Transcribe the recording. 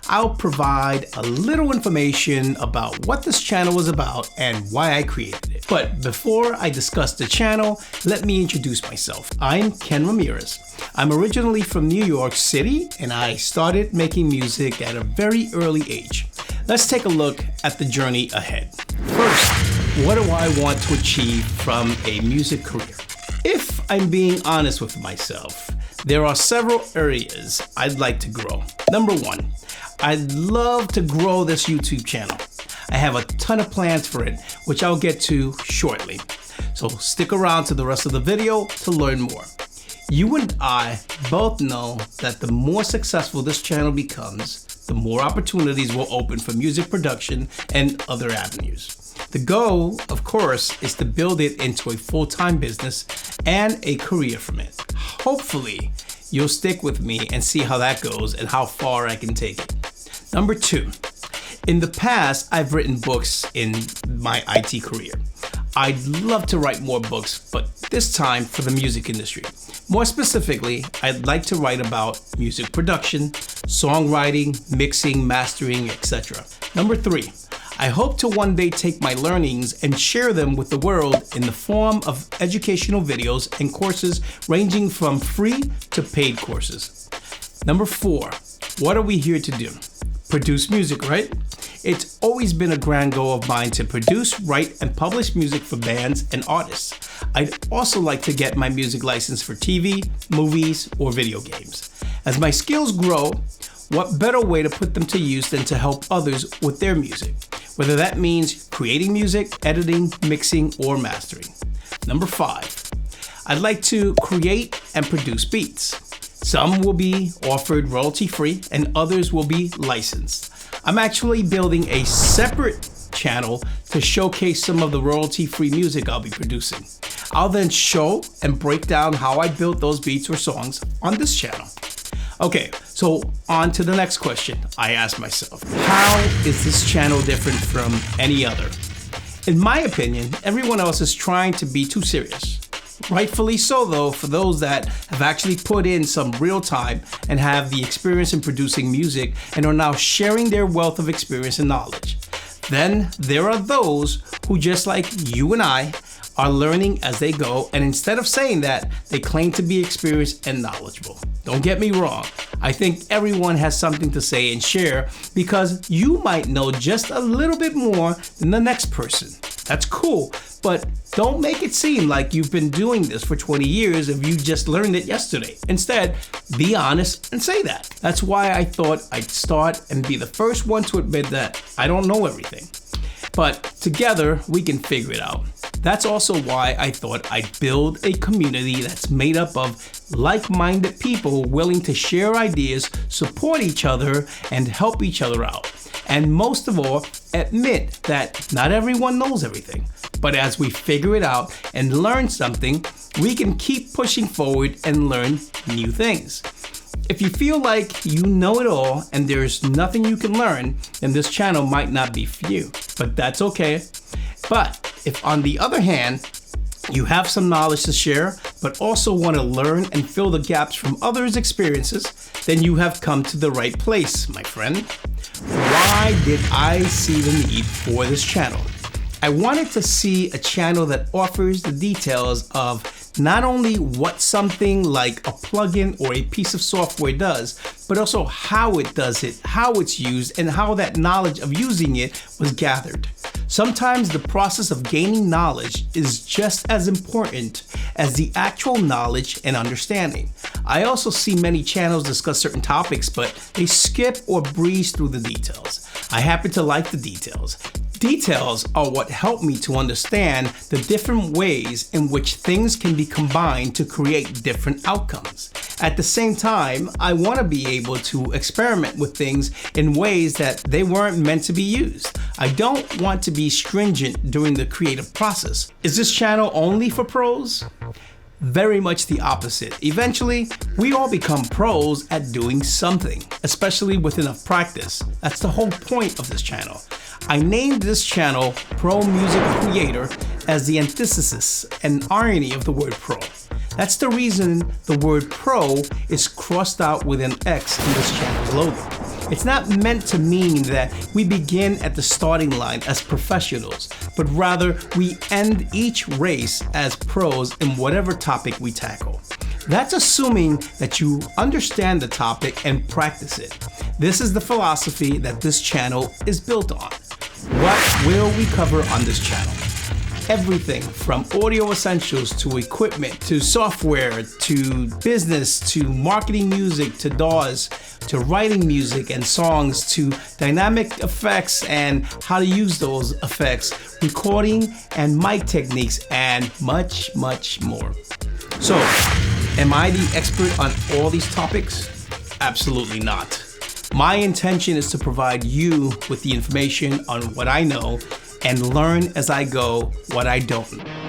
I'll provide a little information about what this channel is about and why I created it. But before I discuss the channel, let me introduce myself. I'm Ken Ramirez. I'm originally from New York City, and I started making music at a very early age. Let's take a look at the journey ahead. First, what do I want to achieve from a music career? If I'm being honest with myself, there are several areas I'd like to grow. Number one, I'd love to grow this YouTube channel. I have a ton of plans for it, which I'll get to shortly. So stick around to the rest of the video to learn more. You and I both know that the more successful this channel becomes, the more opportunities will open for music production and other avenues. The goal, of course, is to build it into a full-time business and a career from it. Hopefully, you'll stick with me and see how that goes and how far I can take it. Number two, in the past, I've written books in my IT career. I'd love to write more books, but this time for the music industry. More specifically, I'd like to write about music production, songwriting, mixing, mastering, etc. Number three, I hope to one day take my learnings and share them with the world in the form of educational videos and courses ranging from free to paid courses. Number four, what are we here to do? Produce music, right? It's always been a grand goal of mine to produce, write, and publish music for bands and artists. I'd also like to get my music license for TV, movies, or video games. As my skills grow, what better way to put them to use than to help others with their music? Whether that means creating music, editing, mixing, or mastering. Number five, I'd like to create and produce beats. Some will be offered royalty-free and others will be licensed. I'm actually building a separate channel to showcase some of the royalty-free music I'll be producing. I'll then show and break down how I built those beats or songs on this channel. Okay, so on to the next question I asked myself. How is this channel different from any other? In my opinion, everyone else is trying to be too serious. Rightfully so though, for those that have actually put in some real time and have the experience in producing music and are now sharing their wealth of experience and knowledge. Then there are those who, just like you and I, are learning as they go, and instead of saying that, they claim to be experienced and knowledgeable. Don't get me wrong, I think everyone has something to say and share because you might know just a little bit more than the next person. That's cool, but don't make it seem like you've been doing this for 20 years if you just learned it yesterday. Instead, be honest and say that. That's why I thought I'd start and be the first one to admit that I don't know everything. But together, we can figure it out. That's also why I thought I'd build a community that's made up of like-minded people willing to share ideas, support each other, and help each other out. And most of all, admit that not everyone knows everything. But as we figure it out and learn something, we can keep pushing forward and learn new things. If you feel like you know it all and there's nothing you can learn, then this channel might not be for you, but that's okay. But if on the other hand, you have some knowledge to share, but also want to learn and fill the gaps from others' experiences, then you have come to the right place, my friend. Why did I see the need for this channel? I wanted to see a channel that offers the details of not only what something like a plugin or a piece of software does, but also how it does it, how it's used, and how that knowledge of using it was gathered. Sometimes the process of gaining knowledge is just as important as the actual knowledge and understanding. I also see many channels discuss certain topics, but they skip or breeze through the details. I happen to like the details. Details are what help me to understand the different ways in which things can be combined to create different outcomes. At the same time, I want to be able to experiment with things in ways that they weren't meant to be used. I don't want to be stringent during the creative process. Is this channel only for pros? Very much the opposite. Eventually, we all become pros at doing something, especially with enough practice. That's the whole point of this channel. I named this channel Pro Music Creator as the antithesis and irony of the word pro. That's the reason the word pro is crossed out with an X in this channel's logo. It's not meant to mean that we begin at the starting line as professionals, but rather we end each race as pros in whatever topic we tackle. That's assuming that you understand the topic and practice it. This is the philosophy that this channel is built on. What will we cover on this channel? Everything from audio essentials to equipment, to software, to business, to marketing music, to DAWs, to writing music and songs, to dynamic effects and how to use those effects, recording and mic techniques, and much, much more. So, am I the expert on all these topics? Absolutely not. My intention is to provide you with the information on what I know and learn as I go what I don't.